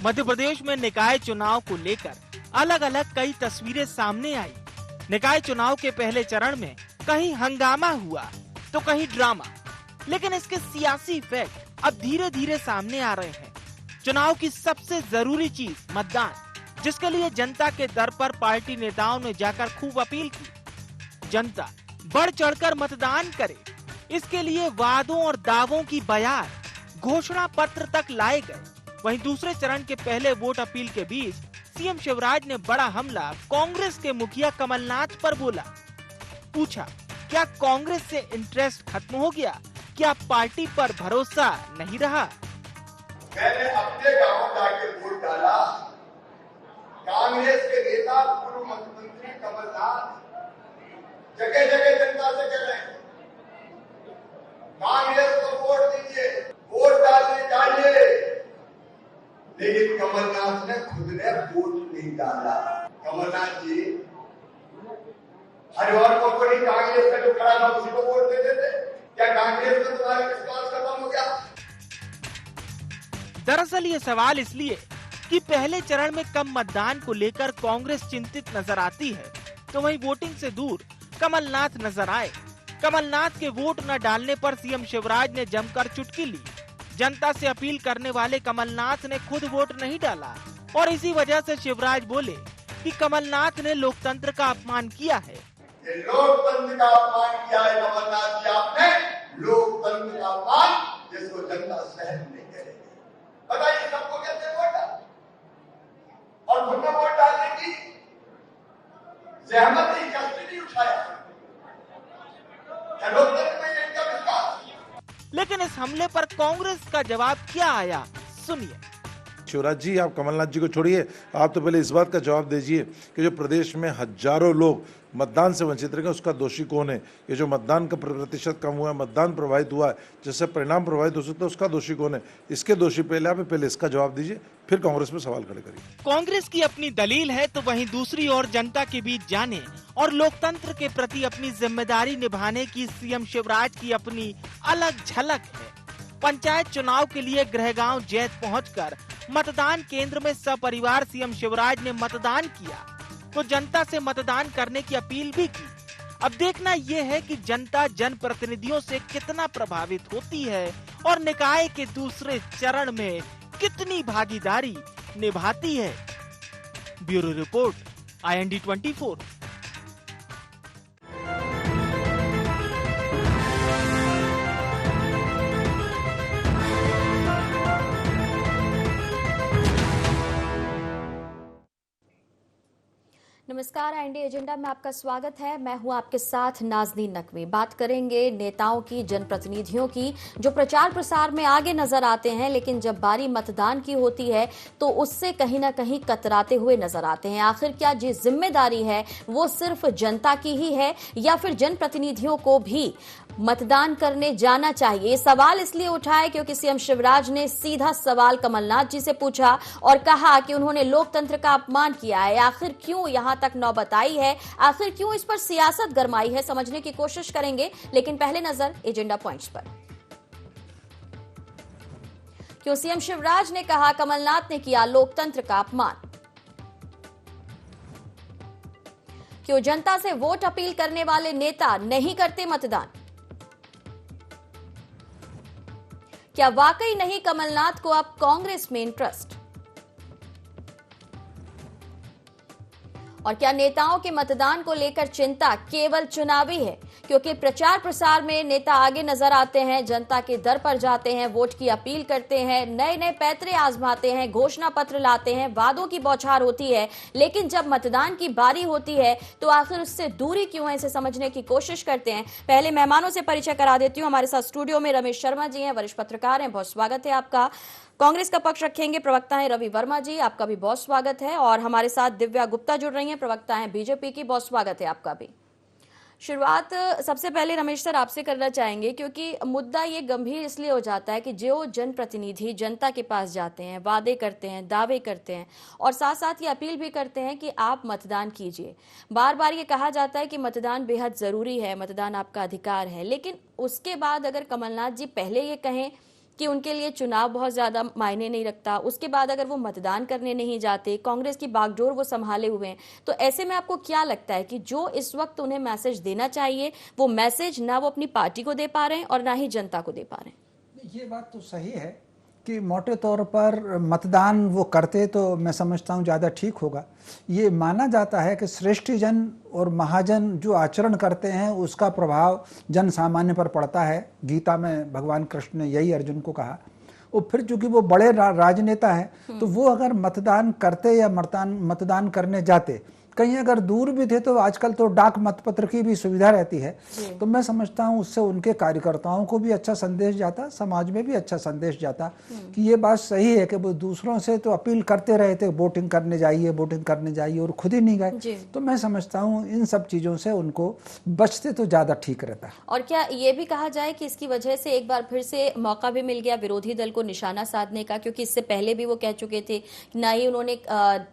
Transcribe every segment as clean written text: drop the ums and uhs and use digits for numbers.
मध्य प्रदेश में निकाय चुनाव को लेकर अलग अलग कई तस्वीरें सामने आई। निकाय चुनाव के पहले चरण में कहीं हंगामा हुआ तो कहीं ड्रामा, लेकिन इसके सियासी इफेक्ट अब धीरे धीरे सामने आ रहे हैं। चुनाव की सबसे जरूरी चीज मतदान, जिसके लिए जनता के दर पर पार्टी नेताओं ने जाकर खूब अपील की। जनता बढ़ चढ़कर मतदान करे, इसके लिए वादों और दावों की बयार, घोषणा पत्र तक लाए गए। वहीं दूसरे चरण के पहले वोट अपील के बीच सीएम शिवराज ने बड़ा हमला कांग्रेस के मुखिया कमलनाथ पर बोला। पूछा, क्या कांग्रेस से इंटरेस्ट खत्म हो गया? क्या पार्टी पर भरोसा नहीं रहा? मैंने अपने गांव जाके वोट डाला। कांग्रेस के नेता पूर्व मुख्यमंत्री कमलनाथ जगह जगह जनता से कह रहे हैं, कांग्रेस को वोट दीजिए, वोट डालने जाइए। लेकिन कमलनाथ ने खुद ने वोट नहीं डाला। कमलनाथ जी हरिवार को कोई कांग्रेस का जो खड़ा था उसी को वोट दे देते। क्या कांग्रेस में तुम्हारा विश्वास खत्म हो गया? दरअसल ये सवाल इसलिए कि पहले चरण में कम मतदान को लेकर कांग्रेस चिंतित नजर आती है, तो वहीं वोटिंग से दूर कमलनाथ नजर आए। कमलनाथ के वोट न डालने पर सीएम शिवराज ने जमकर चुटकी ली। जनता से अपील करने वाले कमलनाथ ने खुद वोट नहीं डाला और इसी वजह से शिवराज बोले कि कमलनाथ ने लोकतंत्र का अपमान किया है। ये लोकतंत्र का अपमान किया है कमलनाथ जी, आपने लोकतंत्र का अपमान जिसको जनता सहन नहीं करेगी। बताइए सबको कैसे वोट डाल और खुद ने वोट डालने की सहमति कष्ट नहीं उठाया। क्या लोकतंत्र में इनका विश्वास? लेकिन इस हमले पर कांग्रेस का जवाब क्या आया, सुनिए। शिवराज जी, आप कमलनाथ जी को छोड़िए, आप तो पहले इस बात का जवाब दीजिए कि जो प्रदेश में हजारों लोग मतदान से वंचित रह गए, उसका दोषी कौन है? ये जो मतदान का प्रतिशत कम हुआ है, मतदान प्रभावित हुआ है, जिससे परिणाम प्रभावित हो सकता है, उसका दोषी कौन है? इसके दोषी पहले आप पहले इसका जवाब दीजिए, फिर कांग्रेस पे सवाल खड़े करिए। कांग्रेस की अपनी दलील है, तो वहीं दूसरी ओर जनता के बीच जाने और लोकतंत्र के प्रति अपनी जिम्मेदारी निभाने की सीएम शिवराज की अपनी अलग झलक है। पंचायत चुनाव के लिए गृहगांव जैत पहुंचकर मतदान केंद्र में सपरिवार सीएम शिवराज ने मतदान किया, तो जनता से मतदान करने की अपील भी की। अब देखना यह है कि जनता जनप्रतिनिधियों से कितना प्रभावित होती है और निकाय के दूसरे चरण में कितनी भागीदारी निभाती है। Bureau report, IND 24। नमस्कार, IND एजेंडा में आपका स्वागत है। मैं हूं आपके साथ नाज़नीन नकवी। बात करेंगे नेताओं की, जनप्रतिनिधियों की, जो प्रचार प्रसार में आगे नजर आते हैं, लेकिन जब बारी मतदान की होती है तो उससे कहीं ना कहीं कतराते हुए नजर आते हैं। आखिर क्या जी जिम्मेदारी है वो सिर्फ जनता की ही है या फिर जनप्रतिनिधियों को भी मतदान करने जाना चाहिए? ये सवाल इसलिए उठाए क्योंकि सीएम शिवराज ने सीधा सवाल कमलनाथ जी से पूछा और कहा कि उन्होंने लोकतंत्र का अपमान किया है। आखिर क्यों यहां तक नौबत आई है, आखिर क्यों इस पर सियासत गरमाई है, समझने की कोशिश करेंगे। लेकिन पहले नजर एजेंडा पॉइंट्स पर। क्यों सीएम शिवराज ने कहा कमलनाथ ने किया लोकतंत्र का अपमान? क्यों जनता से वोट अपील करने वाले नेता नहीं करते मतदान? क्या वाकई नहीं कमलनाथ को अब कांग्रेस में इंटरेस्ट? और क्या नेताओं के मतदान को लेकर चिंता केवल चुनावी है? क्योंकि प्रचार प्रसार में नेता आगे नजर आते हैं, जनता के दर पर जाते हैं, वोट की अपील करते हैं, नए नए पैतरे आजमाते हैं, घोषणा पत्र लाते हैं, वादों की बौछार होती है, लेकिन जब मतदान की बारी होती है तो आखिर उससे दूरी क्यों है, इसे समझने की कोशिश करते हैं। पहले मेहमानों से परिचय करा देती हूँ। हमारे साथ स्टूडियो में रमेश शर्मा जी हैं, वरिष्ठ पत्रकार हैं, बहुत स्वागत है आपका। कांग्रेस का पक्ष रखेंगे प्रवक्ता हैं रवि वर्मा जी, आपका भी बहुत स्वागत है। और हमारे साथ दिव्या गुप्ता जुड़ रही हैं, प्रवक्ता हैं बीजेपी की, बहुत स्वागत है आपका भी। शुरुआत सबसे पहले रमेश सर आपसे करना चाहेंगे, क्योंकि मुद्दा ये गंभीर इसलिए हो जाता है कि जो जनप्रतिनिधि जनता के पास जाते हैं, वादे करते हैं, दावे करते हैं और साथ साथ ये अपील भी करते हैं कि आप मतदान कीजिए। बार बार ये कहा जाता है कि मतदान बेहद जरूरी है, मतदान आपका अधिकार है, लेकिन उसके बाद अगर कमलनाथ जी पहले ये कहें कि उनके लिए चुनाव बहुत ज्यादा मायने नहीं रखता, उसके बाद अगर वो मतदान करने नहीं जाते, कांग्रेस की बागडोर वो संभाले हुए हैं, तो ऐसे में आपको क्या लगता है कि जो इस वक्त उन्हें मैसेज देना चाहिए वो मैसेज ना वो अपनी पार्टी को दे पा रहे हैं और ना ही जनता को दे पा रहे हैं? ये बात तो सही है कि मोटे तौर पर मतदान वो करते तो मैं समझता हूँ ज़्यादा ठीक होगा। ये माना जाता है कि श्रेष्ठजन और महाजन जो आचरण करते हैं उसका प्रभाव जन सामान्य पर पड़ता है। गीता में भगवान कृष्ण ने यही अर्जुन को कहा। और फिर चूंकि वो बड़े राजनेता हैं तो वो अगर मतदान करते या मतदान करने जाते, कहीं अगर दूर भी थे तो आजकल तो डाक मतपत्र की भी सुविधा रहती है, तो मैं समझता हूँ उससे उनके कार्यकर्ताओं को भी अच्छा संदेश जाता, समाज में भी अच्छा संदेश जाता कि ये बात सही है कि वो दूसरों से तो अपील करते रहे थे वोटिंग करने जाइए और खुद ही नहीं गए। तो मैं समझता हूँ इन सब चीज़ों से उनको बचते तो ज़्यादा ठीक रहता। और क्या ये भी कहा जाए कि इसकी वजह से एक बार फिर से मौका भी मिल गया विरोधी दल को निशाना साधने का, क्योंकि इससे पहले भी वो कह चुके थे, ना ही उन्होंने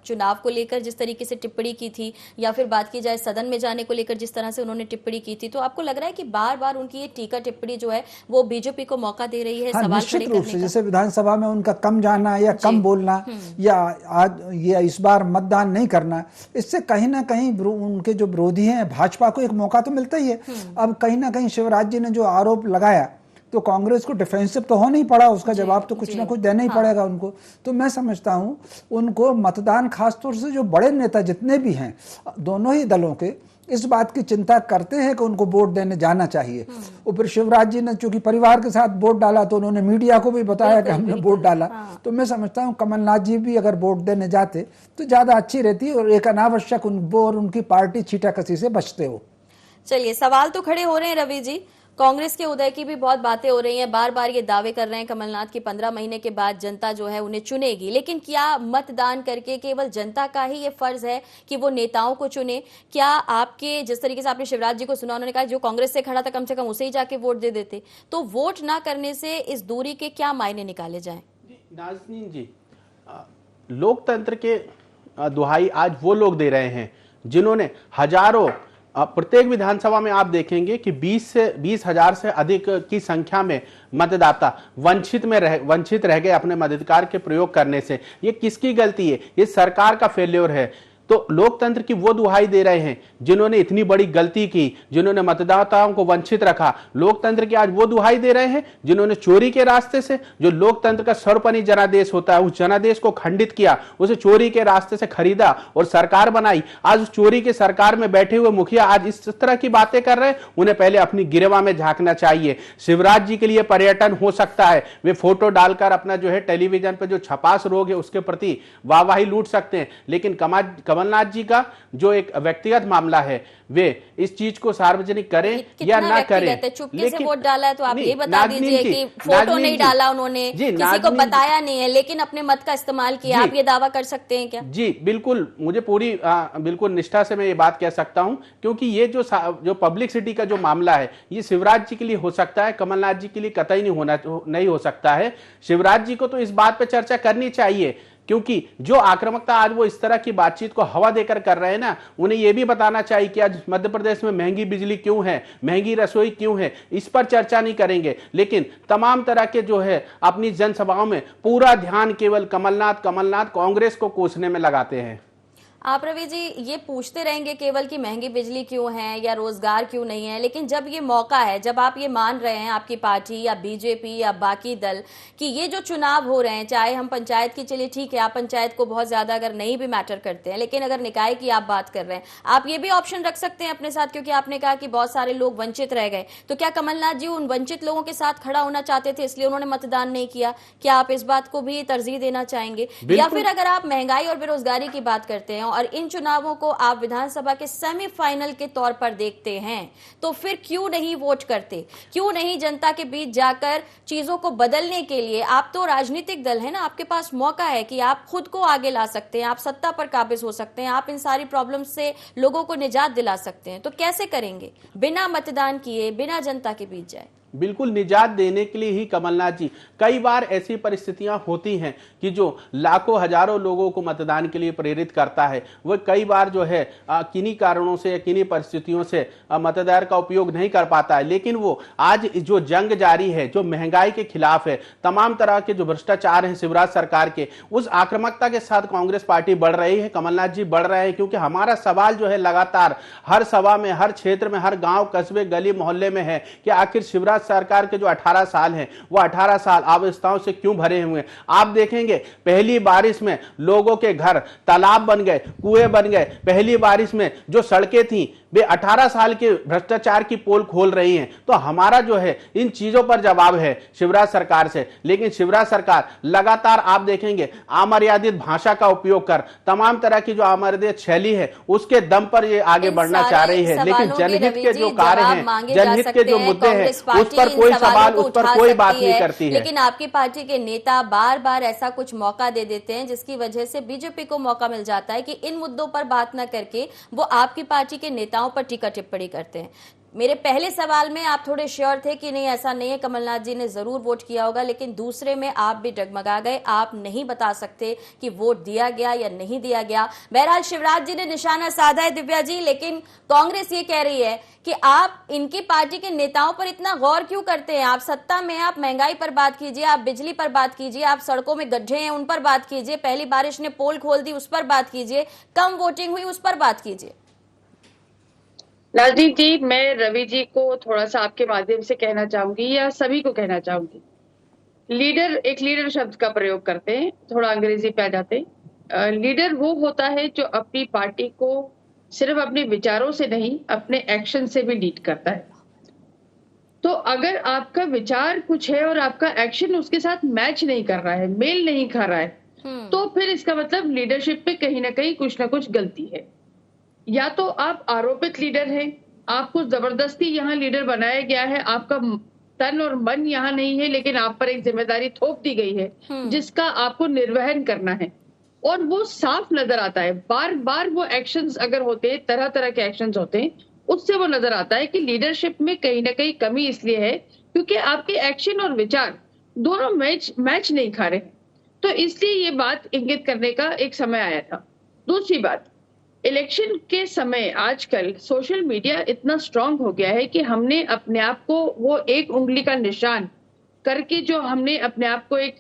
चुनाव को लेकर जिस तरीके से टिप्पणी की थी या फिर बात की जाए सदन में जाने को लेकर जिस तरह से उन्होंने टिप्पणी की थी, तो आपको लग रहा है कि बार बार उनकी ये टीका टिप्पणी जो है वो बीजेपी को मौका दे रही है सवाल खड़े करने का? जैसे विधानसभा में उनका कम जाना या कम बोलना या आज ये इस बार मतदान नहीं करना, इससे कहीं ना कहीं उनके जो विरोधी हैं भाजपा को एक मौका तो मिलता ही है। अब कहीं ना कहीं शिवराज जी ने जो आरोप लगाया तो कांग्रेस को डिफेंसिव तो हो नहीं पड़ा, उसका जवाब तो कुछ ना कुछ देना ही पड़ेगा उनको। तो मैं समझता हूं उनको मतदान, खासतौर से जो बड़े नेता जितने भी हैं दोनों ही दलों के, इस बात की चिंता करते हैं कि उनको वोट देने जाना चाहिए। और फिर शिवराज जी ने चूंकि परिवार के साथ वोट डाला तो उन्होंने मीडिया को भी बताया कि हमने वोट डाला। तो मैं समझता हूँ कमलनाथ जी भी अगर वोट देने जाते तो ज्यादा अच्छी रहती और एक अनावश्यक वो और उनकी पार्टी छीटाकसी से बचते हो। चलिए, सवाल तो खड़े हो रहे हैं रवि जी, कांग्रेस के उदय की भी बहुत बातें हो रही हैं, बार बार ये दावे कर रहे हैं कमलनाथ की 15 महीने के बाद जनता जो है उन्हें चुनेगी, लेकिन क्या मतदान करके केवल जनता का ही ये फर्ज है कि वो नेताओं को चुने? क्या आपके, जिस तरीके से आपने शिवराज जी को सुना, उन्होंने कहा जो कांग्रेस से खड़ा था कम से कम उसे ही जाके वोट दे देते, तो वोट ना करने से इस दूरी के क्या मायने निकाले जाए? नाज़नीन जी, लोकतंत्र के दुहाई आज वो लोग दे रहे हैं जिन्होंने हजारों, प्रत्येक विधानसभा में आप देखेंगे कि 20,000 से अधिक की संख्या में मतदाता वंचित रह गए अपने मताधिकार के प्रयोग करने से। ये किसकी गलती है? ये सरकार का फेल्योर है। तो लोकतंत्र की वो दुहाई दे रहे हैं जिन्होंने इतनी बड़ी गलती की, जिन्होंने मतदाताओं को वंचित रखा। लोकतंत्र की आज वो दुहाई दे रहे हैं जिन्होंने चोरी के रास्ते से, जो लोकतंत्र का सर्वपनी जनादेश होता है, उस जनादेश को खंडित किया, उसे चोरी के रास्ते से खरीदा और सरकार बनाई। आज उस चोरी के सरकार में बैठे हुए मुखिया आज इस तरह की बातें कर रहे हैं। उन्हें पहले अपनी गिरवा में झांकना चाहिए। शिवराज जी के लिए पर्यटन हो सकता है, वे फोटो डालकर अपना जो है टेलीविजन पर जो छपास रोग है उसके प्रति वाहवाही लूट सकते हैं, लेकिन कमलनाथ जी का जो एक व्यक्तिगत मामला है वे इस चीज को सार्वजनिक करें या ना करें। चुपके से वोट डाला है तो आप ये बता दीजिए कि फोटो नहीं डाला उन्होंने, किसी को बताया नहीं है, लेकिन अपने मत का इस्तेमाल किया, आप ये दावा कर सकते हैं क्या? जी बिल्कुल, मुझे पूरी बिल्कुल निष्ठा से मैं ये बात कह सकता हूं, क्योंकि ये जो पब्लिसिटी का जो मामला है ये शिवराज जी के लिए हो सकता है, कमलनाथ जी के लिए कतई नहीं हो सकता है। शिवराज जी को तो इस बात पर चर्चा करनी चाहिए, क्योंकि जो आक्रामकता आज वो इस तरह की बातचीत को हवा देकर कर रहे हैं ना, उन्हें यह भी बताना चाहिए कि आज मध्य प्रदेश में महंगी बिजली क्यों है, महंगी रसोई क्यों है, इस पर चर्चा नहीं करेंगे, लेकिन तमाम तरह के जो है अपनी जनसभाओं में पूरा ध्यान केवल कमलनाथ कांग्रेस को कोसने में लगाते हैं। आप रवि जी ये पूछते रहेंगे केवल कि महंगी बिजली क्यों है या रोजगार क्यों नहीं है, लेकिन जब ये मौका है, जब आप ये मान रहे हैं, आपकी पार्टी या बीजेपी या बाकी दल, कि ये जो चुनाव हो रहे हैं, चाहे हम पंचायत की, चलिए ठीक है आप पंचायत को बहुत ज्यादा अगर नहीं भी मैटर करते हैं, लेकिन अगर निकाय की आप बात कर रहे हैं, आप ये भी ऑप्शन रख सकते हैं अपने साथ, क्योंकि आपने कहा कि बहुत सारे लोग वंचित रह गए, तो क्या कमलनाथ जी उन वंचित लोगों के साथ खड़ा होना चाहते थे इसलिए उन्होंने मतदान नहीं किया? क्या आप इस बात को भी तरजीह देना चाहेंगे? या फिर अगर आप महंगाई और बेरोजगारी की बात करते हैं और इन चुनावों को आप विधानसभा के सेमीफाइनल के तौर पर देखते हैं, तो फिर क्यों नहीं वोट करते? क्यों नहीं जनता के बीच जाकर चीजों को बदलने के लिए? आप तो राजनीतिक दल है ना, आपके पास मौका है कि आप खुद को आगे ला सकते हैं, आप सत्ता पर काबिज हो सकते हैं, आप इन सारी प्रॉब्लम से लोगों को निजात दिला सकते हैं। तो कैसे करेंगे बिना मतदान किए, बिना जनता के बीच जाए? बिल्कुल निजात देने के लिए ही कमलनाथ जी, कई बार ऐसी परिस्थितियां होती हैं कि जो लाखों हजारों लोगों को मतदान के लिए प्रेरित करता है, वो कई बार जो है किन्हीं कारणों से या किन्हीं परिस्थितियों से मतदार का उपयोग नहीं कर पाता है। लेकिन वो आज जो जंग जारी है, जो महंगाई के खिलाफ है, तमाम तरह के जो भ्रष्टाचार हैं शिवराज सरकार के, उस आक्रामकता के साथ कांग्रेस पार्टी बढ़ रही है, कमलनाथ जी बढ़ रहे हैं। क्योंकि हमारा सवाल जो है लगातार हर सभा में, हर क्षेत्र में, हर गांव, कस्बे, गली, मोहल्ले में है कि आखिर शिवराज सरकार के जो 18 साल हैं वो 18 साल अव्यवस्थाओं से क्यों भरे हुए हैं। आप देखेंगे पहली बारिश में लोगों के घर तालाब बन गए, कुएं बन गए। पहली बारिश में जो सड़कें थी वे 18 साल के भ्रष्टाचार की पोल खोल रही हैं। तो हमारा जो है इन चीजों पर जवाब है शिवराज सरकार से। लेकिन शिवराज सरकार लगातार आप देखेंगे अमर्यादित भाषा का उपयोग कर, तमाम तरह की जो अमर्यादित शैली है उसके दम पर ये आगे बढ़ना चाह रही है। लेकिन जनहित के जो कार्य हैं, जनहित के जो मुद्दे हैं, उस पर कोई सवाल, उस पर कोई बात नहीं करती है। लेकिन आपकी पार्टी के नेता बार बार ऐसा कुछ मौका दे देते हैं जिसकी वजह से बीजेपी को मौका मिल जाता है कि इन मुद्दों पर बात न करके वो आपकी पार्टी के नेताओं पर टीका टिप्पणी करते हैं। मेरे पहले सवाल में आप थोड़े श्योर थे कि नहीं ऐसा नहीं है, कमलनाथ जी ने जरूर वोट किया होगा, लेकिन दूसरे में आप भी डगमगा गए, आप नहीं बता सकते कि वोट दिया गया या नहीं दिया गया। बहरहाल शिवराज जी ने निशाना साधा है दिव्या जी, लेकिन कांग्रेस ये कह रही है कि आप इनकी पार्टी के नेताओं पर इतना गौर क्यों करते हैं। आप सत्ता में, आप महंगाई पर बात कीजिए, आप बिजली पर बात कीजिए, आप सड़कों में गड्ढे हैं उन पर बात कीजिए, पहली बारिश ने पोल खोल दी उस पर बात कीजिए, कम वोटिंग हुई उस पर बात कीजिए। राजदीप जी, मैं रवि जी को थोड़ा सा आपके माध्यम से कहना चाहूंगी या सभी को कहना चाहूंगी, लीडर शब्द का प्रयोग करते हैं, थोड़ा अंग्रेजी पे आ जाते हैं। लीडर वो होता है जो अपनी पार्टी को सिर्फ अपने विचारों से नहीं, अपने एक्शन से भी लीड करता है। तो अगर आपका विचार कुछ है और आपका एक्शन उसके साथ मैच नहीं कर रहा है, मेल नहीं खा रहा है, तो फिर इसका मतलब लीडरशिप पे कहीं ना कहीं कुछ ना कुछ गलती है। या तो आप आरोपित लीडर हैं, आपको जबरदस्ती यहाँ लीडर बनाया गया है, आपका तन और मन यहाँ नहीं है, लेकिन आप पर एक जिम्मेदारी थोप दी गई है जिसका आपको निर्वहन करना है, और वो साफ नजर आता है। बार बार वो एक्शंस अगर होते हैं, तरह तरह के एक्शंस होते हैं, उससे वो नजर आता है कि लीडरशिप में कहीं ना कहीं कमी इसलिए है क्योंकि आपके एक्शन और विचार दोनों मैच नहीं खा रहे। तो इसलिए ये बात इंगित करने का एक समय आया था। दूसरी बात, इलेक्शन के समय आजकल सोशल मीडिया इतना स्ट्रांग हो गया है कि हमने अपने आप को वो एक उंगली का निशान करके जो हमने अपने आप को एक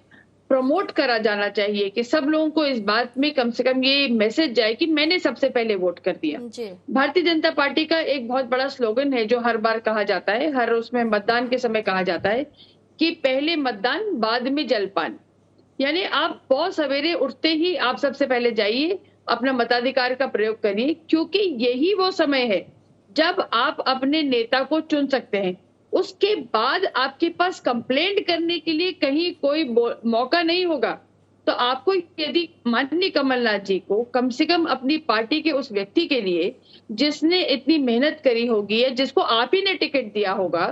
प्रमोट करा जाना चाहिए कि सब लोगों को इस बात में कम से कम ये मैसेज जाए कि मैंने सबसे पहले वोट कर दिया। भारतीय जनता पार्टी का एक बहुत बड़ा स्लोगन है जो हर बार कहा जाता है, हर उसमें मतदान के समय कहा जाता है कि पहले मतदान बाद में जलपान। यानी आप बहुत सवेरे उठते ही आप सबसे पहले जाइए, अपना मताधिकार का प्रयोग करिए, क्योंकि यही वो समय है जब आप अपने नेता को चुन सकते हैं। उसके बाद आपके पास कंप्लेंट करने के लिए कहीं कोई मौका नहीं होगा। तो आपको यदि माननीय कमलनाथ जी को कम से कम अपनी पार्टी के उस व्यक्ति के लिए जिसने इतनी मेहनत करी होगी या जिसको आप ही ने टिकट दिया होगा,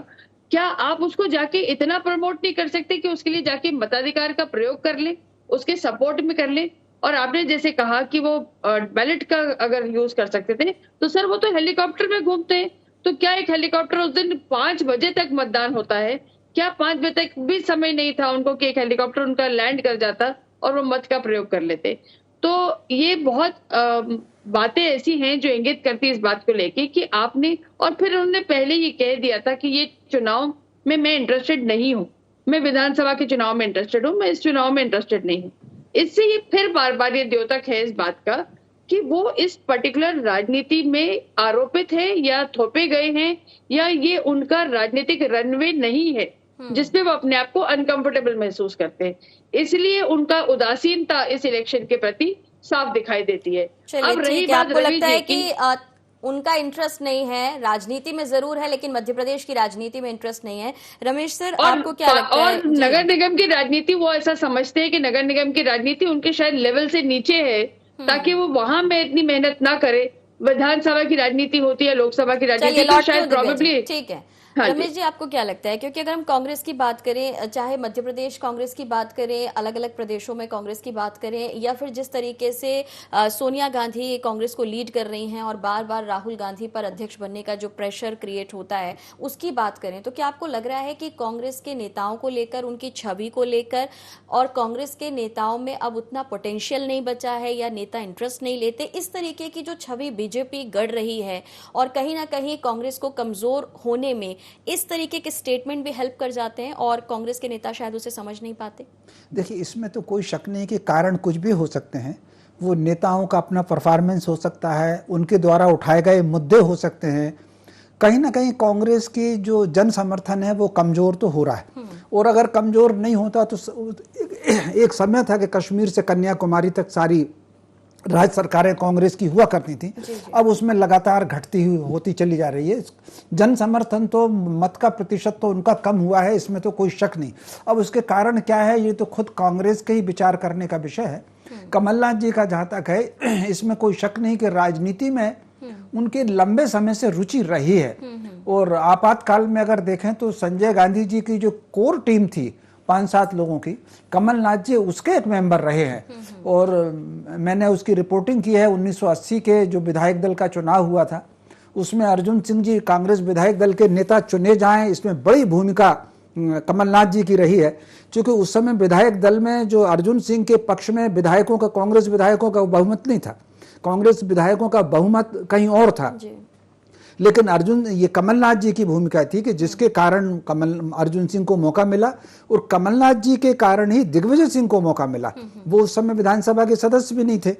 क्या आप उसको जाके इतना प्रमोट नहीं कर सकते कि उसके लिए जाके मताधिकार का प्रयोग कर ले, उसके सपोर्ट में कर ले? और आपने जैसे कहा कि वो बैलेट का अगर यूज कर सकते थे, तो सर वो तो हेलीकॉप्टर में घूमते हैं। तो क्या एक हेलीकॉप्टर उस दिन 5 बजे तक मतदान होता है, क्या 5 बजे तक भी समय नहीं था उनको कि एक हेलीकॉप्टर उनका लैंड कर जाता और वो मत का प्रयोग कर लेते? तो ये बहुत बातें ऐसी हैं जो इंगित करती है इस बात को लेके कि आपने, और फिर उन्होंने पहले ही कह दिया था कि ये चुनाव में मैं इंटरेस्टेड नहीं हूँ, मैं विधानसभा के चुनाव में इंटरेस्टेड हूँ, मैं इस चुनाव में इंटरेस्टेड नहीं हूँ। इससे ये फिर बार बार ये द्योतक है इस बात का कि वो इस पर्टिकुलर राजनीति में आरोपित है या थोपे गए हैं, या ये उनका राजनीतिक रनवे नहीं है जिसपे वो अपने आप को अनकंफर्टेबल महसूस करते हैं। इसलिए उनका उदासीनता इस इलेक्शन के प्रति साफ दिखाई देती है। अब रही बात, आपको लगता है कि उनका इंटरेस्ट नहीं है, राजनीति में जरूर है लेकिन मध्य प्रदेश की राजनीति में इंटरेस्ट नहीं है। रमेश सर, आपको क्या लगता है? और नगर निगम की राजनीति वो ऐसा समझते हैं कि नगर निगम की राजनीति उनके शायद लेवल से नीचे है, ताकि वो वहां में इतनी मेहनत ना करे। विधानसभा की राजनीति होती है, लोकसभा की राजनीति तो शायद प्रोबेबली। ठीक है, हाँ जी। रमेश जी, आपको क्या लगता है, क्योंकि अगर हम कांग्रेस की बात करें, चाहे मध्य प्रदेश कांग्रेस की बात करें, अलग अलग प्रदेशों में कांग्रेस की बात करें, या फिर जिस तरीके से सोनिया गांधी कांग्रेस को लीड कर रही हैं और बार बार राहुल गांधी पर अध्यक्ष बनने का जो प्रेशर क्रिएट होता है उसकी बात करें, तो क्या आपको लग रहा है कि कांग्रेस के नेताओं को लेकर, उनकी छवि को लेकर, और कांग्रेस के नेताओं में अब उतना पोटेंशियल नहीं बचा है या नेता इंटरेस्ट नहीं लेते, इस तरीके की जो छवि बीजेपी गढ़ रही है और कहीं ना कहीं कांग्रेस को कमजोर होने में इस तरीके के स्टेटमेंट भी हेल्प कर जाते हैं और कांग्रेस के नेता शायद उसे समझ नहीं पाते? देखिए, इसमें तो कोई शक नहीं कि कारण कुछ भी हो सकते हैं। वो नेताओं का अपना परफॉर्मेंस हो सकता है, उनके द्वारा उठाए गए मुद्दे हो सकते हैं। कहीं ना कहीं कांग्रेस की जो जन समर्थन है वो कमजोर तो हो रहा है, और अगर कमजोर नहीं होता तो एक समय था कि कश्मीर से कन्याकुमारी तक सारी राज्य सरकारें कांग्रेस की हुआ करती थी। अब उसमें लगातार घटती हुई होती चली जा रही है। जन समर्थन तो, मत का प्रतिशत तो उनका कम हुआ है, इसमें तो कोई शक नहीं। अब उसके कारण क्या है, ये तो खुद कांग्रेस के ही विचार करने का विषय है। कमलनाथ जी का जहां तक है, इसमें कोई शक नहीं कि राजनीति में उनके लंबे समय से रुचि रही है। और आपातकाल में अगर देखें तो संजय गांधी जी की जो कोर टीम थी 5-7 लोगों की, कमलनाथ जी उसके एक मेंबर रहे हैं। और मैंने उसकी रिपोर्टिंग की है। 1980 के जो विधायक दल का चुनाव हुआ था, उसमें अर्जुन सिंह जी कांग्रेस विधायक दल के नेता चुने जाएं, इसमें बड़ी भूमिका कमलनाथ जी की रही है। क्योंकि उस समय विधायक दल में जो अर्जुन सिंह के पक्ष में विधायकों का, कांग्रेस विधायकों का बहुमत नहीं था। कांग्रेस विधायकों का बहुमत कहीं और था। लेकिन ये कमलनाथ जी की भूमिका थी कि जिसके कारण अर्जुन सिंह को मौका मिला, और कमलनाथ जी के कारण ही दिग्विजय सिंह को मौका मिला। वो उस समय विधानसभा के सदस्य भी नहीं थे,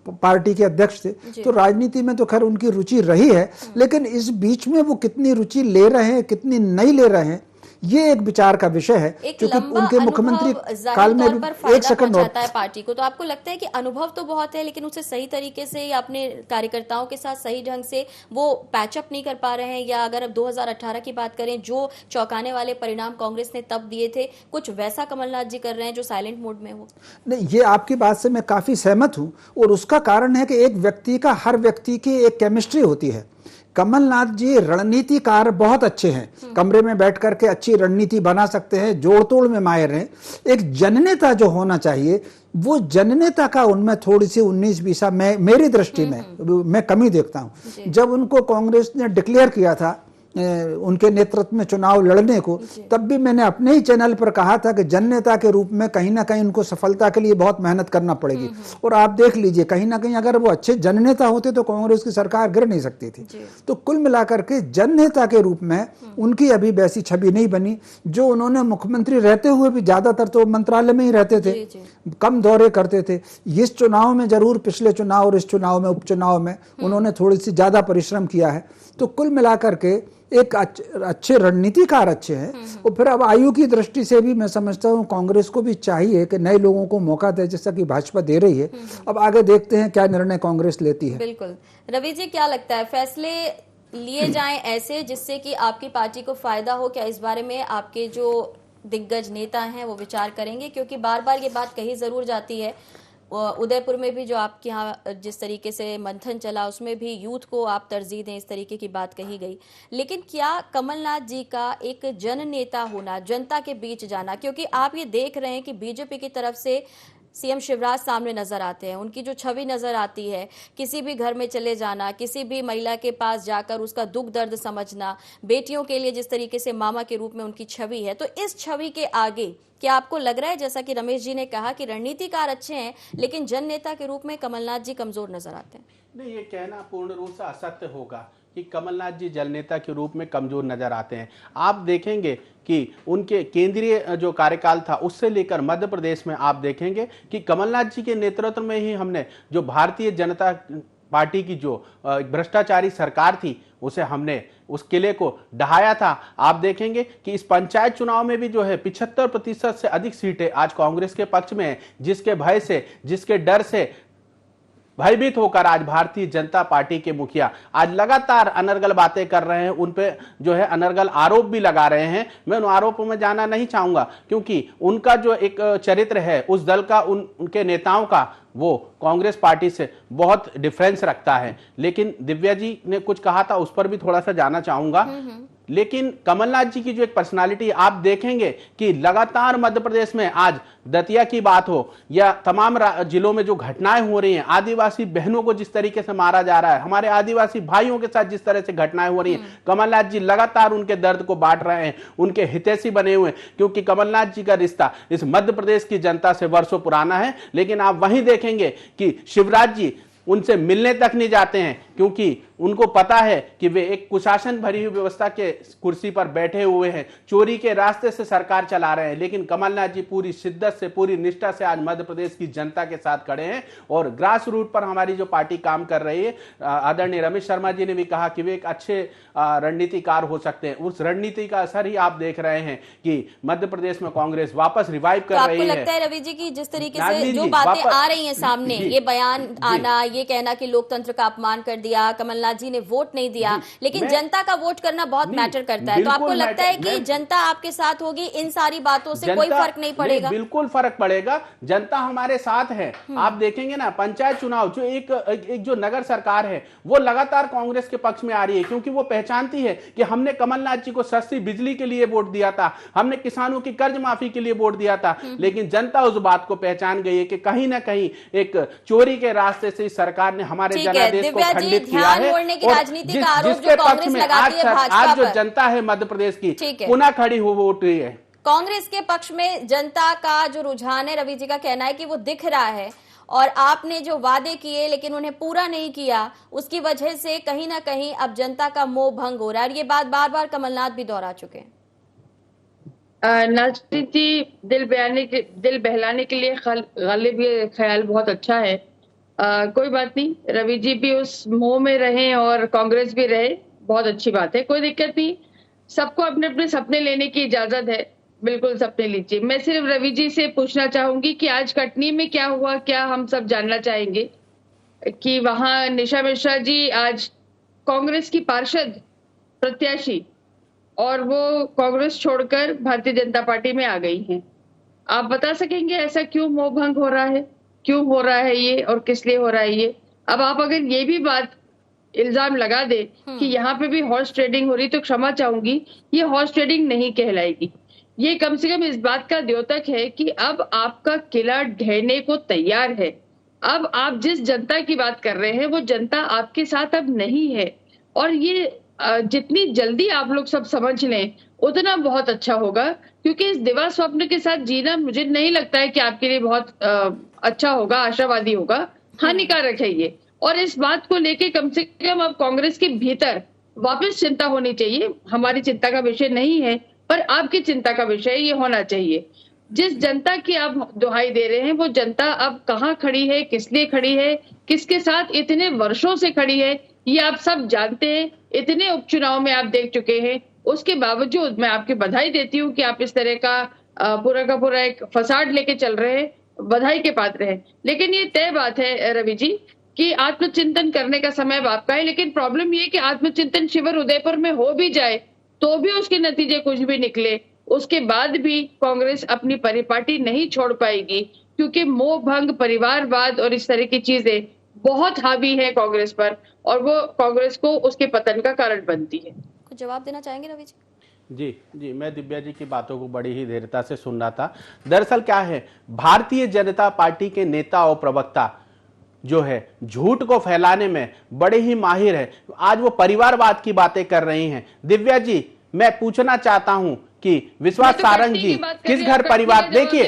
पार्टी के अध्यक्ष थे। तो राजनीति में तो खैर उनकी रुचि रही है, लेकिन इस बीच में वो कितनी रुचि ले रहे हैं, कितनी नहीं ले रहे हैं, ये एक विचार का विषय है। क्योंकि उनके मुख्यमंत्री काल में भी एक सेकंड होता है पार्टी को, तो आपको लगता है कि अनुभव तो बहुत है, लेकिन उसे सही तरीके से या अपने कार्यकर्ताओं के साथ सही ढंग से वो पैचअप नहीं कर पा रहे हैं? या अगर अब 2018 की बात करें, जो चौंकाने वाले परिणाम कांग्रेस ने तब दिए थे, कुछ वैसा कमलनाथ जी कर रहे हैं जो साइलेंट मोड में हो? नहीं, ये आपकी बात से मैं काफी सहमत हूं, और उसका कारण है कि एक व्यक्ति का, हर व्यक्ति की एक केमिस्ट्री होती है। कमलनाथ जी रणनीतिकार बहुत अच्छे हैं, कमरे में बैठ करके अच्छी रणनीति बना सकते हैं, जोड़ तोड़ में माहिर हैं। एक जननेता जो होना चाहिए, वो जननेता का उनमें थोड़ी सी 19-20 मेरी दृष्टि में मैं कमी देखता हूं। जब उनको कांग्रेस ने डिक्लेयर किया था उनके नेतृत्व में चुनाव लड़ने को, तब भी मैंने अपने ही चैनल पर कहा था कि जननेता के रूप में कहीं ना कहीं उनको सफलता के लिए बहुत मेहनत करना पड़ेगी। और आप देख लीजिए, कहीं ना कहीं अगर वो अच्छे जननेता होते तो कांग्रेस की सरकार गिर नहीं सकती थी। तो कुल मिलाकर के जननेता के रूप में उनकी अभी वैसी छवि नहीं बनी। जो उन्होंने मुख्यमंत्री रहते हुए भी, ज्यादातर तो मंत्रालय में ही रहते थे, कम दौरे करते थे। इस चुनाव में जरूर, पिछले चुनाव और इस चुनाव में, उपचुनाव में उन्होंने थोड़ी सी ज्यादा परिश्रम किया है। तो कुल मिलाकर के एक अच्छे रणनीतिकार अच्छे हैं। और फिर अब आयु की दृष्टि से भी मैं समझता हूँ कांग्रेस को भी चाहिए कि नए लोगों को मौका दे, जैसा कि भाजपा दे रही है। अब आगे देखते हैं क्या निर्णय कांग्रेस लेती है। बिल्कुल। रवि जी, क्या लगता है, फैसले लिए जाएं ऐसे जिससे कि आपकी पार्टी को फायदा हो? क्या इस बारे में आपके जो दिग्गज नेता हैं वो विचार करेंगे? क्योंकि बार बार ये बात कही जरूर जाती है, उदयपुर में भी जो आपके यहाँ जिस तरीके से मंथन चला, उसमें भी यूथ को आप तरजीह दें, इस तरीके की बात कही गई। लेकिन क्या कमलनाथ जी का एक जन नेता होना, जनता के बीच जाना, क्योंकि आप ये देख रहे हैं कि बीजेपी की तरफ से सीएम शिवराज सामने नजर आते हैं, उनकी जो छवि नजर आती है, किसी भी घर में चले जाना, किसी भी महिला के पास जाकर उसका दुख दर्द समझना, बेटियों के लिए जिस तरीके से मामा के रूप में उनकी छवि है, तो इस छवि के आगे क्या आपको लग रहा है, जैसा कि रमेश जी ने कहा कि रणनीतिकार अच्छे हैं लेकिन जन नेता के रूप में कमलनाथ जी कमजोर नजर आते हैं? नहीं, ये कहना पूर्ण रूप से असत्य होगा कि कमलनाथ जी जन नेता के रूप में कमजोर नजर आते हैं। आप देखेंगे कि उनके केंद्रीय जो कार्यकाल था उससे लेकर मध्य प्रदेश में आप देखेंगे कि कमलनाथ जी के नेतृत्व में ही हमने जो भारतीय जनता पार्टी की जो भ्रष्टाचारी सरकार थी उसे हमने उस किले को ढहाया था। आप देखेंगे कि इस पंचायत चुनाव में भी जो है 75% से अधिक सीटें आज कांग्रेस के पक्ष में है, जिसके भय से, जिसके डर से भयभीत होकर आज भारतीय जनता पार्टी के मुखिया आज लगातार अनर्गल बातें कर रहे हैं, उन पे जो है अनर्गल आरोप भी लगा रहे हैं। मैं उन आरोपों में जाना नहीं चाहूंगा, क्योंकि उनका जो एक चरित्र है उस दल का, उनके नेताओं का, वो कांग्रेस पार्टी से बहुत डिफरेंस रखता है। लेकिन दिव्या जी ने कुछ कहा था, उस पर भी थोड़ा सा जाना चाहूंगा। लेकिन कमलनाथ जी की जो एक पर्सनालिटी आप देखेंगे कि लगातार मध्य प्रदेश में आज दतिया की बात हो या तमाम जिलों में जो घटनाएं हो रही हैं, आदिवासी बहनों को जिस तरीके से मारा जा रहा है, हमारे आदिवासी भाइयों के साथ जिस तरह से घटनाएं हो रही हैं, कमलनाथ जी लगातार उनके दर्द को बांट रहे हैं, उनके हितैषी बने हुए हैं, क्योंकि कमलनाथ जी का रिश्ता इस मध्य प्रदेश की जनता से वर्षों पुराना है। लेकिन आप वहीं देखेंगे कि शिवराज जी उनसे मिलने तक नहीं जाते हैं, क्योंकि उनको पता है कि वे एक कुशासन भरी हुई व्यवस्था के कुर्सी पर बैठे हुए हैं, चोरी के रास्ते से सरकार चला रहे हैं। लेकिन कमलनाथ जी पूरी शिद्दत से, पूरी निष्ठा से आज मध्य प्रदेश की जनता के साथ खड़े हैं और ग्रास रूट पर हमारी जो पार्टी काम कर रही है, आदरणीय रमेश शर्मा जी ने भी कहा कि वे एक अच्छे रणनीतिकार हो सकते हैं। उस रणनीति का असर ही आप देख रहे हैं कि मध्य प्रदेश में कांग्रेस वापस रिवाइव कर रही है। आपको लगता है रवि जी की जिस तरीके से जो बातें आ रही हैं सामने, ये बयान आना, ये कहना कि लोकतंत्र का अपमान कर दिया, कमलनाथ जी ने वोट नहीं दिया, लेकिन जनता का वोट करना बहुत मैटर करता है, तो आपको लगता है कि जनता आपके साथ होगी, इन सारी बातों से कोई फर्क नहीं पड़ेगा? बिल्कुल फर्क पड़ेगा, जनता हमारे साथ है। आप देखेंगे ना, पंचायत चुनाव जो एक जो नगर सरकार है वो लगातार कांग्रेस के पक्ष में आ रही है, क्योंकि वो पहचानती है कि हमने कमलनाथ जी को सस्ती बिजली के लिए वोट दिया था, हमने किसानों की कर्ज माफी के लिए वोट दिया था, लेकिन जनता उस बात को पहचान गई है कि कहीं ना कहीं एक चोरी के रास्ते से सरकार ने हमारे जनादेश को खंडित किया है। राजनीति का आरोप जो कांग्रेस लगाती है भाजपा आज जो पर, जनता है मध्य प्रदेश की पुनः खड़ी हो वोट रही है। कांग्रेस के पक्ष में जनता का जो रुझान है, रवि जी का कहना है कि वो दिख रहा है, और आपने जो वादे किए लेकिन उन्हें पूरा नहीं किया, उसकी वजह से कहीं ना कहीं अब जनता का मोह भंग हो रहा है। और ये बात बार बार कमलनाथ भी दोहरा चुके हैं। नाजरीन जी, दिल बहलाने के लिए गालिब ये ख्याल बहुत अच्छा है। कोई बात नहीं, रवि जी भी उस मोह में रहे और कांग्रेस भी रहे, बहुत अच्छी बात है, कोई दिक्कत नहीं। सबको अपने अपने सपने लेने की इजाजत है, बिल्कुल सपने लीजिए। मैं सिर्फ रवि जी से पूछना चाहूंगी कि आज कटनी में क्या हुआ, क्या हम सब जानना चाहेंगे कि वहां निशा मिश्रा जी आज कांग्रेस की पार्षद प्रत्याशी, और वो कांग्रेस छोड़कर भारतीय जनता पार्टी में आ गई हैं। आप बता सकेंगे ऐसा क्यों मोह भंग हो रहा है, क्यों हो रहा है ये, और किस लिए हो रहा है ये? अब आप अगर ये भी बात इल्जाम लगा दे कि यहाँ पे भी हॉर्स ट्रेडिंग हो रही, तो क्षमा चाहूंगी, ये हॉर्स ट्रेडिंग नहीं कहलाएगी। ये कम से कम इस बात का द्योतक है कि अब आपका किला ढहने को तैयार है। अब आप जिस जनता की बात कर रहे हैं वो जनता आपके साथ अब नहीं है, और ये जितनी जल्दी आप लोग सब समझ लें उतना बहुत अच्छा होगा, क्योंकि इस दिवा स्वप्न के साथ जीना मुझे नहीं लगता है कि आपके लिए बहुत अच्छा होगा, आशावादी होगा, हानिकारक है ये। और इस बात को लेके कम से कम अब कांग्रेस के भीतर वापस चिंता होनी चाहिए। हमारी चिंता का विषय नहीं है, पर आपकी चिंता का विषय ये होना चाहिए। जिस जनता की आप दुहाई दे रहे हैं वो जनता अब कहाँ खड़ी है, किस लिए खड़ी है, किसके साथ इतने वर्षों से खड़ी है, ये आप सब जानते हैं। इतने उपचुनाव में आप देख चुके हैं, उसके बावजूद मैं आपकी बधाई देती हूँ कि आप इस तरह का पूरा एक फसाड लेके चल रहे हैं, बधाई के पात्र हैं। लेकिन ये तय बात है रवि जी कि आत्मचिंतन करने का समय अब आपका है। लेकिन प्रॉब्लम ये कि आत्मचिंतन शिविर उदयपुर में हो भी जाए तो भी उसके नतीजे कुछ भी निकले, उसके बाद भी कांग्रेस अपनी परिपाटी नहीं छोड़ पाएगी, क्योंकि मोह भंग, परिवारवाद और इस तरह की चीजें बहुत हावी है कांग्रेस पर, और वो कांग्रेस को उसके पतन का कारण बनती है। कुछ जवाब देना चाहेंगे रवि जी? जी, मैं दिव्या जी की बातों को बड़ी ही धैर्यता से सुन रहा था। दरअसल क्या है, भारतीय जनता पार्टी के नेता और प्रवक्ता जो है झूठ को फैलाने में बड़े ही माहिर है। आज वो परिवारवाद की बातें कर रही हैं। दिव्या जी, मैं पूछना चाहता हूं कि विश्वास सारंग जी किस घर परिवार, देखिए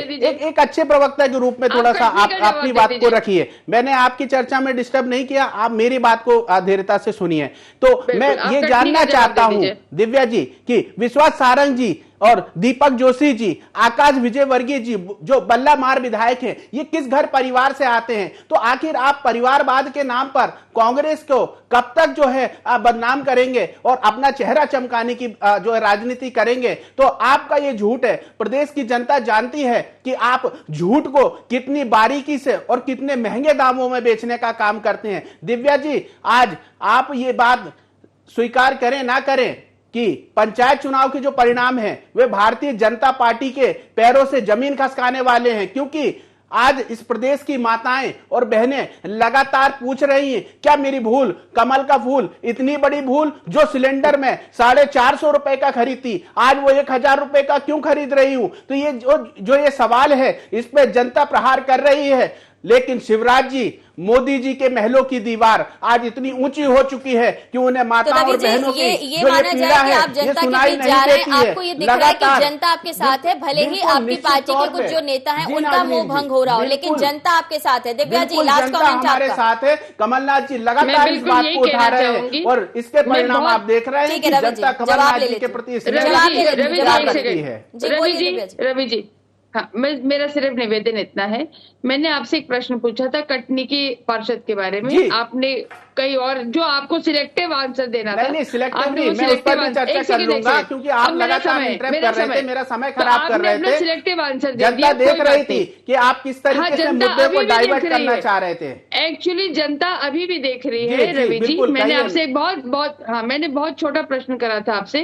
एक अच्छे प्रवक्ता के रूप में थोड़ा सा आप अपनी बात को रखिए। मैंने आपकी चर्चा में डिस्टर्ब नहीं किया, आप मेरी बात को धैर्यता से सुनिए। तो मैं ये जानना चाहता हूं दिव्या जी कि विश्वास सारंग जी और दीपक जोशी जी, आकाश विजयवर्गीय जी जो बल्ला मार विधायक हैं, ये किस घर परिवार से आते हैं? तो आखिर आप परिवारवाद के नाम पर कांग्रेस को कब तक जो है बदनाम करेंगे और अपना चेहरा चमकाने की जो है राजनीति करेंगे? तो आपका ये झूठ है, प्रदेश की जनता जानती है कि आप झूठ को कितनी बारीकी से और कितने महंगे दामों में बेचने का काम करते हैं। दिव्या जी, आज आप ये बात स्वीकार करें ना करें कि पंचायत चुनाव के जो परिणाम हैं वे भारतीय जनता पार्टी के पैरों से जमीन खसकाने वाले हैं, क्योंकि आज इस प्रदेश की माताएं और बहनें लगातार पूछ रही हैं, क्या मेरी भूल कमल का फूल, इतनी बड़ी भूल जो सिलेंडर में 450 रुपए का खरीदती, आज वो 1000 रुपए का क्यों खरीद रही हूं। तो ये जो ये सवाल है, इस पे जनता प्रहार कर रही है। लेकिन शिवराज जी, मोदी जी के महलों की दीवार आज इतनी ऊंची हो चुकी है कि उन्हें माताओं और बहनों की ये माना जाए कि आप जनता के बीच जा रहे हैं, आपको ये दिख रहा है कि जनता आपके साथ है, भले ही आपकी पार्टी के कुछ जो नेता हैं उनका मोह भंग हो रहा हो, लेकिन जनता आपके साथ है। दिव्या जी, लास्ट कमेंट हमारे साथ है। कमलनाथ जी लगातार इस बात को उठा रहे हैं और इसके परिणाम आप देख रहे हैं कि जनता कमलनाथ जी के प्रति रवि जी, हाँ, मेरा सिर्फ निवेदन इतना है, मैंने आपसे एक प्रश्न पूछा था कटनी की पार्षद के बारे में, आपने कई और जो आपको सिलेक्टिव आंसर देना था। नहीं, सिलेक्टिव नहीं, मैं उस पर भी चर्चा कर लूंगा क्योंकि आप लगातार इंटरप्ट कर रहे थे, मेरा समय खराब कर रहे थे। सिलेक्टिव आंसर जनता देख रही थी कि आप किस तरीके से मुद्दे को डाइवर्ट करना चाह रहे थे। एक्चुअली जनता अभी भी देख रही है रवि जी। मैंने आपसे मैंने बहुत छोटा प्रश्न करा था आपसे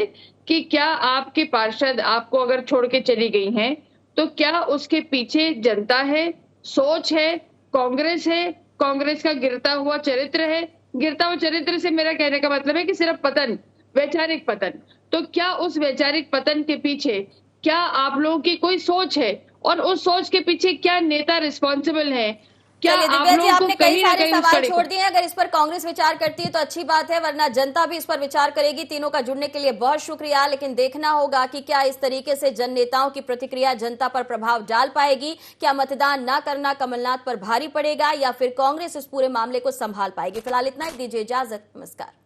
कि क्या आपके पार्षद आपको अगर छोड़ के चली गई हैं तो क्या उसके पीछे जनता है, सोच है, कांग्रेस है, कांग्रेस का गिरता हुआ चरित्र है। गिरता हुआ चरित्र से मेरा कहने का मतलब है कि सिर्फ पतन, वैचारिक पतन। तो क्या उस वैचारिक पतन के पीछे क्या आप लोगों की कोई सोच है और उस सोच के पीछे क्या नेता रिस्पॉन्सिबल है? क्या दिव्या जी, आपने कई सारे सवाल छोड़ दिए हैं। अगर इस पर कांग्रेस विचार करती है तो अच्छी बात है, वरना जनता भी इस पर विचार करेगी। तीनों का जुड़ने के लिए बहुत शुक्रिया। लेकिन देखना होगा कि क्या इस तरीके से जन नेताओं की प्रतिक्रिया जनता पर प्रभाव डाल पाएगी। क्या मतदान न करना कमलनाथ पर भारी पड़ेगा या फिर कांग्रेस इस पूरे मामले को संभाल पाएगी। फिलहाल इतना ही, दीजिए इजाजत, नमस्कार।